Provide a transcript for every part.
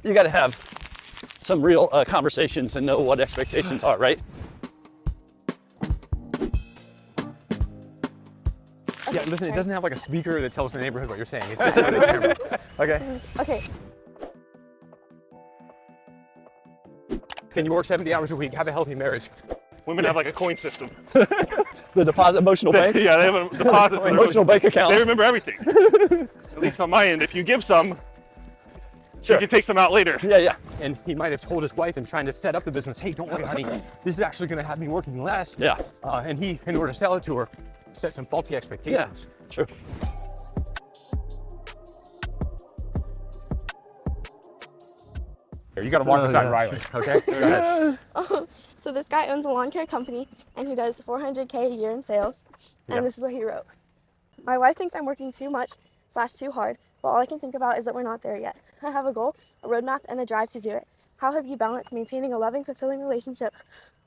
You got to have some real conversations and know what expectations are, right? Yeah, listen, it doesn't have like a speaker that tells the neighborhood what you're saying. It's just on the camera. Okay. Okay. Can you work 70 hours a week, have a healthy marriage? Women have like a coin system. The deposit emotional bank? Yeah, they have a deposit. for Emotional bank account. They remember everything. At least on my end, if you give some, Sure. you can take some out later. Yeah. And he might have told his wife and trying to set up the business, hey, don't worry, honey, this is actually gonna have me working less. Yeah. And he, in order to sell it to her, set some faulty Yeah, expectations. true. Here, you gotta walk beside Riley, okay? Go ahead. So this guy owns a lawn care company and he does $400K a year in sales. And Yeah. this is what he wrote. My wife thinks I'm working too much / too hard, but all I can think about is that we're not there yet. I have a goal, a roadmap, and a drive to do it. How have you balanced maintaining a loving, fulfilling relationship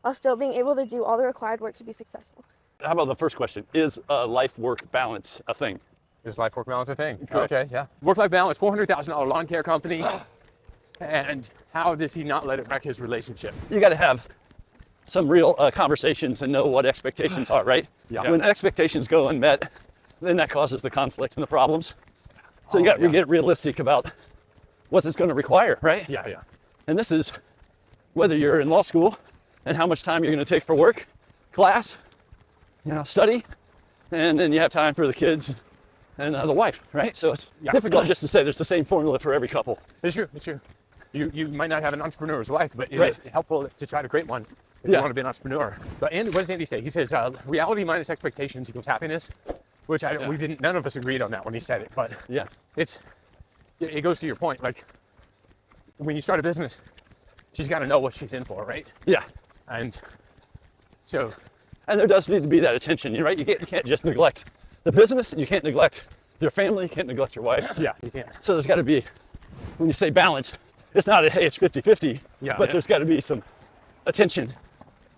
while still being able to do all the required work to be successful? How about the first question? Is life-work balance a thing? Is life-work balance a thing? Correct. Okay, yeah. Work-life balance, $400,000 lawn care company. And how does he not let it wreck his relationship? You got to have some real conversations and know what expectations are, right? Yeah. When expectations go unmet, then that causes the conflict and the problems. So you got to yeah. get realistic about what it's going to require, right? Yeah. And this is whether you're in law school and how much time you're going to take for work, class, study, and then you have time for the kids and the wife, right? So it's difficult just to say there's the same formula for every couple. It's true. You might not have an entrepreneur's life, but it is helpful to try to create one if you want to be an entrepreneur. But what does Andy say? He says reality minus expectations equals happiness, which none of us agreed on that when he said it. But Yeah. it goes to your point. Like when you start a business, she's got to know what she's in for, right? Yeah. And so And there does need to be that attention, right? You can't just neglect the business, you can't neglect your family, you can't neglect your wife. yeah, you can't. So there's got to be, when you say balance, it's not hey, it's 50-50, but there's got to be some attention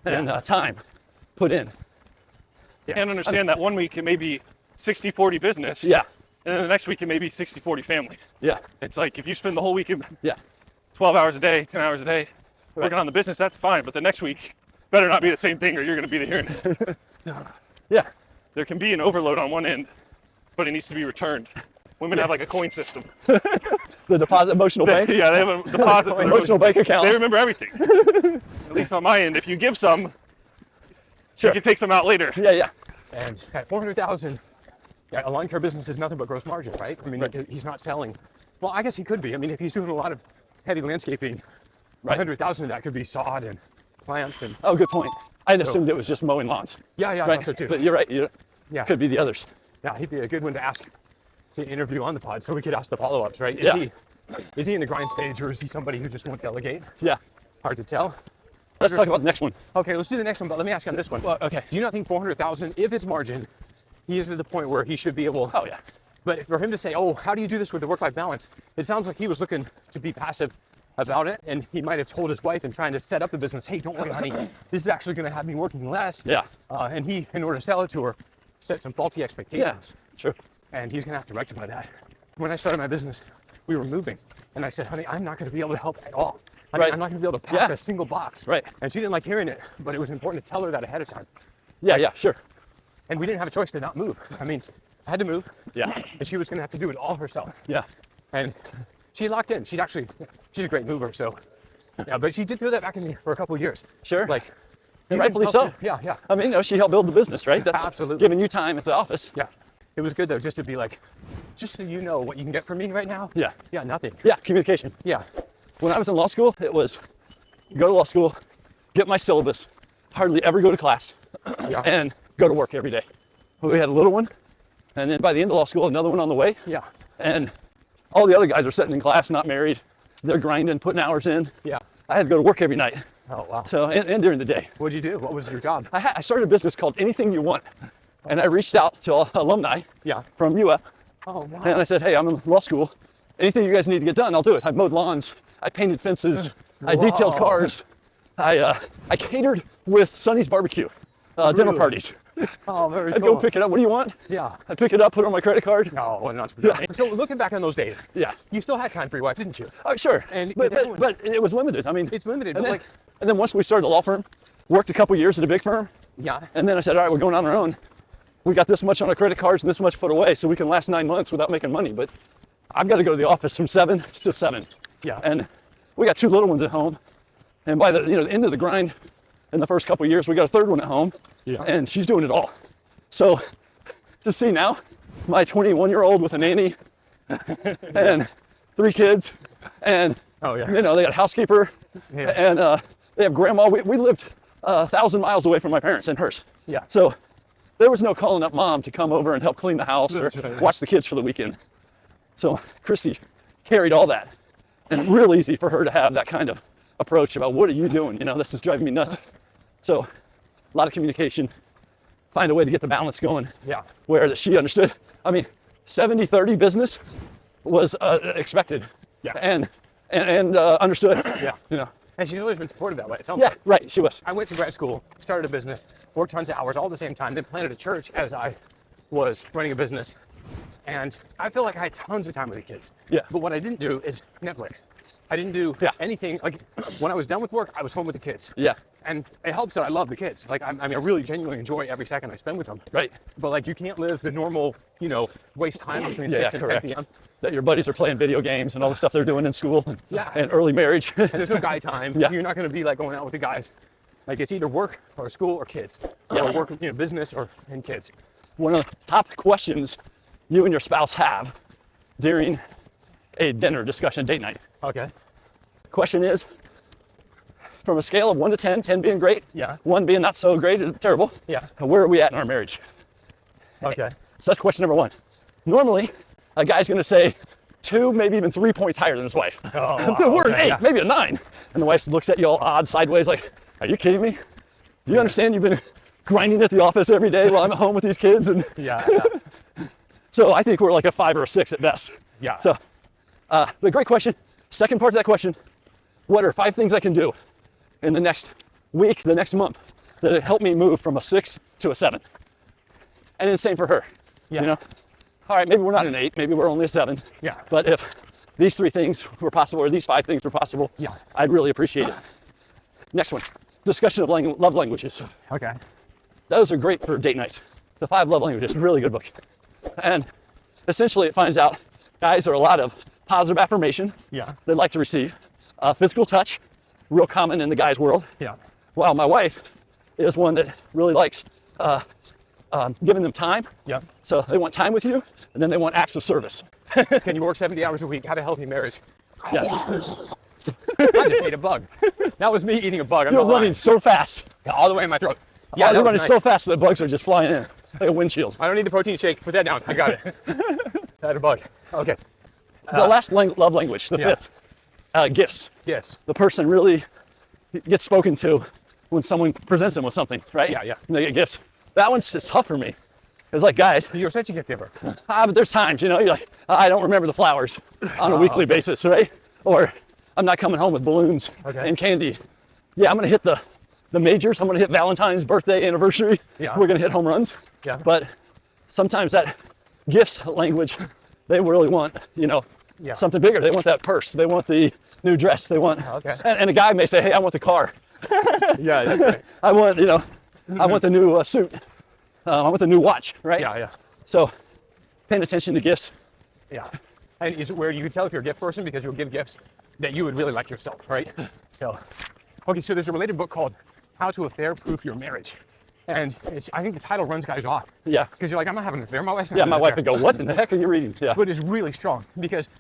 and time put in. And understand that one week it may be 60-40 business. Yeah. And then the next week it may be 60-40 family. Yeah. It's like if you spend the whole week 12 hours a day, 10 hours a day working on the business, that's fine. But the next week better not be the same thing or you're going to be the hearing. Yeah. There can be an overload on one end, but it needs to be returned. Women have like a coin system. The deposit emotional bank? Yeah, they have a deposit. for Emotional bank account. They remember everything. At least on my end, if you give some, Sure. you can take some out later. Yeah. And at $400,000, a lawn care business is nothing but gross margin, right? I mean, he's not selling. Well, I guess he could be. I mean, if he's doing a lot of heavy landscaping, 100,000 of that could be sod and plants and. Oh, good point. I assumed it was just mowing lawns. Yeah, I Right? thought so too. But you're right. Yeah. Could be the others. Yeah, he'd be a good one to ask to interview on the pod, so we could ask the follow-ups, right? Is he in the grind stage, or is he somebody who just won't delegate? Yeah. Hard to tell. Let's talk about the next one. Okay, let's do the next one, but let me ask you on this one. Well, okay. Do you not think 400,000, if it's margin, he is at the point where he should be able? Oh, yeah. But for him to say, oh, how do you do this with the work-life balance? It sounds like he was looking to be passive about it, and he might have told his wife and trying to set up the business, hey, don't worry, honey, this is actually going to have me working less. Yeah. And he, in order to sell it to her, set some faulty expectations. True. And he's going to have to rectify that. When I started my business, we were moving, and I said, honey, I'm not going to be able to help at all. I mean, I'm not going to be able to pack a single box. Right. And she didn't like hearing it, but it was important to tell her that ahead of time. Yeah, sure. And we didn't have a choice to not move. I mean, I had to move. Yeah. And she was going to have to do it all herself. Yeah. And she locked in. She's a great mover. So, yeah, but she did throw that back in me for a couple of years. Sure. Like, And rightfully so. Yeah. I mean, she helped build the business, right? That's Absolutely. giving you time at the office. Yeah. It was good though, just to be like, just so you know what you can get from me right now. Yeah. Yeah, nothing. Yeah, communication. Yeah. When I was in law school, it was go to law school, get my syllabus, hardly ever go to class, and go to work every day. We had a little one, and then by the end of law school, another one on the way. Yeah. And all the other guys are sitting in class, not married. They're grinding, putting hours in. Yeah. I had to go to work every night. Oh, wow. So, and during the day. What'd you do? What was your job? I started a business called Anything You Want. And I reached out to alumni from UF. Oh, wow. And I said, hey, I'm in law school. Anything you guys need to get done, I'll do it. I mowed lawns. I painted fences. I detailed cars. I catered with Sonny's Barbecue, dinner parties. Oh, very I'd cool. go pick it up. What do you want? Yeah. I'd pick it up, put it on my credit card. No, well, not yeah. So looking back on those days, Yeah. you still had time for your wife, didn't you? Oh, sure. And But it was limited. I mean, It's limited, And but then, like, and then once we started the law firm, worked a couple years at a big firm, yeah. and then I said, all right, we're going on our own. We got this much on our credit cards and this much put away, so we can last 9 months without making money. But I've got to go to the office from 7 to 7. Yeah. And we got 2 little ones at home. And by the end of the grind, in the first couple of years, we got a 3rd one at home. Yeah. And she's doing it all. So to see now, my 21-year-old with a nanny and 3 kids, and Oh, yeah. they got a housekeeper, Yeah. and they have grandma. We lived 1,000 miles away from my parents and hers. Yeah. So there was no calling up mom to come over and help clean the house or That's right. watch the kids for the weekend. So Christy carried all that, and real easy for her to have that kind of approach about what are you doing? This is driving me nuts. So a lot of communication, find a way to get the balance going. Yeah. Where that she understood. I mean, 70-30 business was expected. Yeah. And understood. Yeah. And she's always been supported that way. It sounds Yeah, like. right. She was. I went to grad school, started a business, worked tons of hours all at the same time, then planted a church as I was running a business. And I feel like I had tons of time with the kids. Yeah. But what I didn't do is Netflix. I didn't do Yeah. anything. Like when I was done with work, I was home with the kids. Yeah. And it helps that I love the kids. Like I really genuinely enjoy every second I spend with them. Right. But like you can't live the normal, waste time between Yeah, 6 and correct. 10 p.m. That your buddies are playing video games and all the stuff they're doing in school. And, Yeah. and early marriage. And there's no guy time. Yeah. You're not going to be like going out with the guys. Like it's either work or school or kids. Yeah. Or work, business and kids. One of the top questions you and your spouse have during a dinner discussion date night. Okay. Question is, from a scale of 1 to 10, 10 being great, Yeah. 1 being not so great, is terrible. Yeah. Where are we at in our marriage? Okay. So that's question number 1. Normally, a guy's gonna say 2, maybe even 3 points higher than his wife. Oh, Dude, wow, we're an okay, 8, yeah. maybe a 9. And the wife looks at you all odd sideways like, are you kidding me? Do you understand you've been grinding at the office every day while I'm at home with these kids? And Yeah. so I think we're like a 5 or a 6 at best. Yeah. So, but great question. Second part of that question, what are 5 things I can do in the next week, the next month, that have helped me move from a 6 to a 7? And then same for her. Yeah. All right, maybe we're not an 8, maybe we're only a 7. Yeah. But if these 3 things were possible, or these 5 things were possible, Yeah. I'd really appreciate it. Next one, discussion of love languages. Okay. Those are great for date nights. The 5 Love Languages, a really good book. And essentially it finds out guys are a lot of positive affirmation. Yeah. They like to receive. Physical touch, real common in the guy's world. Yeah. While my wife is one that really likes giving them time. Yeah. So they want time with you, and then they want acts of service. Can you work 70 hours a week? Have a healthy marriage. Yeah. I just ate a bug. That was me eating a bug. I'm You're not lying. running so fast. All the way in my throat. Yeah, that you're was running nice. so fast that the bugs are just flying in like a windshield. I don't need the protein shake. Put that down. I got it. I had a bug. Okay. The last love language, the yeah. 5th, gifts. Yes. The person really gets spoken to when someone presents them with something, right? Yeah, yeah. And they get gifts. That one's just tough for me. It's like, guys, You're such a gift giver. but there's times, you're like, I don't remember the flowers on a weekly basis, right? Or I'm not coming home with balloons and candy. Yeah, I'm gonna hit the majors. I'm gonna hit Valentine's, birthday, anniversary. Yeah. We're gonna hit home runs. Yeah. But sometimes that gifts language, they really want, Yeah. something bigger. They want that purse. They want the new dress. They want, Okay. and a guy may say, hey, I want the car. Yeah, that's right. I want, I want the new suit. I want the new watch, right? Yeah, yeah. So paying attention to gifts. Yeah. And is it where you can tell if you're a gift person because you'll give gifts that you would really like yourself, right? So, okay, so there's a related book called How to Affair-Proof Your Marriage. And I think the title runs guys off. Yeah. Because you're like, I'm not having an affair. My wife's not Yeah, having my an wife affair. would go, what in the heck are you reading? Yeah. But it's really strong because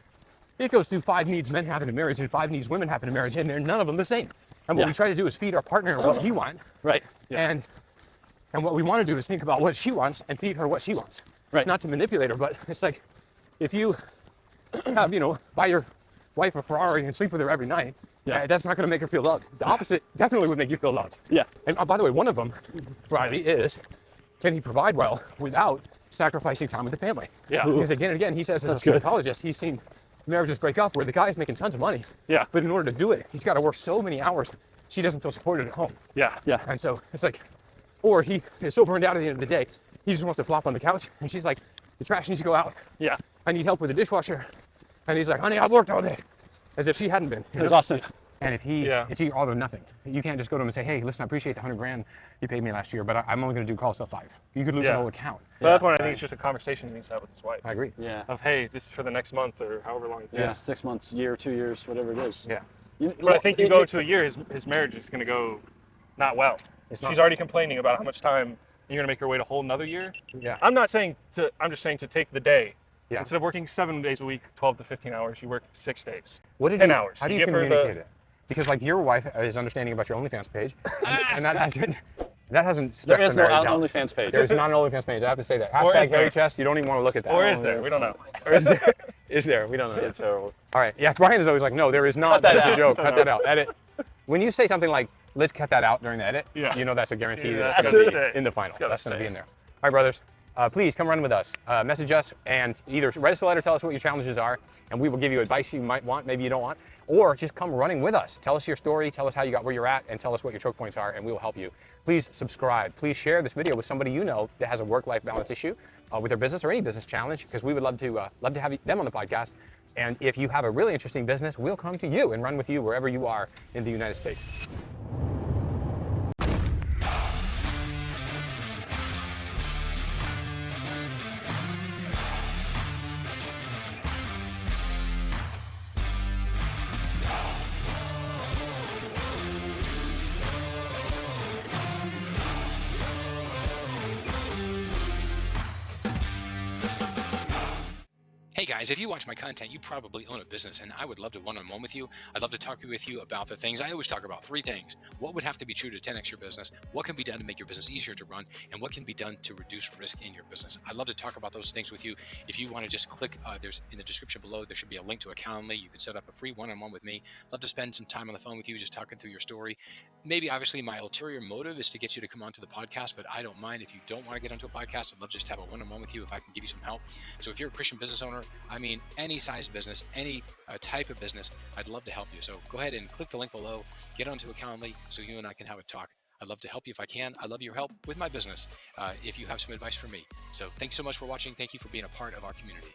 it goes through 5 needs men have in a marriage and 5 needs women have in a marriage, and they're none of them the same. And what Yeah. we try to do is feed our partner what we want. Right. And what we want to do is think about what she wants and feed her what she wants. Right. Not to manipulate her, but it's like if you have, buy your wife a Ferrari and sleep with her every night, Yeah. that's not going to make her feel loved. The opposite definitely would make you feel loved. Yeah. And by the way, one of them, Riley, is can he provide well without sacrificing time with the family? Yeah. Because again and again, he says as That's a good. psychologist, he's seen marriages break up where the guy's making tons of money. Yeah. But in order to do it, he's got to work so many hours, she doesn't feel supported at home. Yeah. And so it's like, Or he is so burned out at the end of the day, he just wants to flop on the couch. And she's like, the trash needs to go out. Yeah. I need help with the dishwasher. And he's like, honey, I've worked all day. As if she hadn't been. It's awesome. And if it's all or nothing. You can't just go to him and say, hey, listen, I appreciate the $100,000 you paid me last year, but I'm only going to do calls till 5. You could lose the whole account. But that's when I think it's just a conversation he needs to have with his wife. I agree. Yeah. Of, hey, this is for the next month or however long. Yeah. 6 months, year, 2 years, whatever it is. Yeah. But I think you go to a year, his marriage is going to go not well. She's already complaining about how much time you're going to make her wait a whole another year. Yeah. I'm just saying to take the day. Yeah. Instead of working 7 days a week, 12 to 15 hours, you work 6 days. What did 10 you, hours. How do You you give her communicate it? Because like your wife is understanding about your OnlyFans page, and that hasn't stressed There is the no marriage out. OnlyFans page. There's not an OnlyFans page. I have to say that. Or Hashtag is there? Gary Chest. You don't even want to look at that. Or is there? We don't know. Or is there? Is there? We don't know. So terrible. All right. Yeah. Brian is always like, no, there is not. Cut that That's a out. joke. Cut that out. Edit. When you say something like, let's cut that out during the edit, Yeah. you know that's a guarantee Yeah, that's that's going to gotta be stay. in the final. It's gotta That's going to be stay. in there. All right, brothers. Please come run with us. Message us and either write us a letter, tell us what your challenges are, and we will give you advice you might want, maybe you don't want, or just come running with us. Tell us your story, tell us how you got where you're at, and tell us what your choke points are, and we will help you. Please subscribe. Please share this video with somebody you know that has a work-life balance issue with their business or any business challenge, because we would love to have them on the podcast. And if you have a really interesting business, we'll come to you and run with you wherever you are in the United States. Hey guys, if you watch my content, you probably own a business, and I would love to one-on-one with you. I'd love to talk with you about the things. I always talk about 3 things. What would have to be true to 10x your business? What can be done to make your business easier to run? And what can be done to reduce risk in your business? I'd love to talk about those things with you. If you want to just click, there's in the description below, there should be a link to a Calendly. You can set up a free one-on-one with me. Love to spend some time on the phone with you, just talking through your story. Maybe obviously my ulterior motive is to get you to come onto the podcast, but I don't mind if you don't want to get onto a podcast. I'd love to just have a one-on-one with you if I can give you some help. So if you're a Christian business owner, I mean, any size business, any type of business, I'd love to help you. So go ahead and click the link below, get onto a Calendly so you and I can have a talk. I'd love to help you if I can. I'd love your help with my business if you have some advice for me. So thanks so much for watching. Thank you for being a part of our community.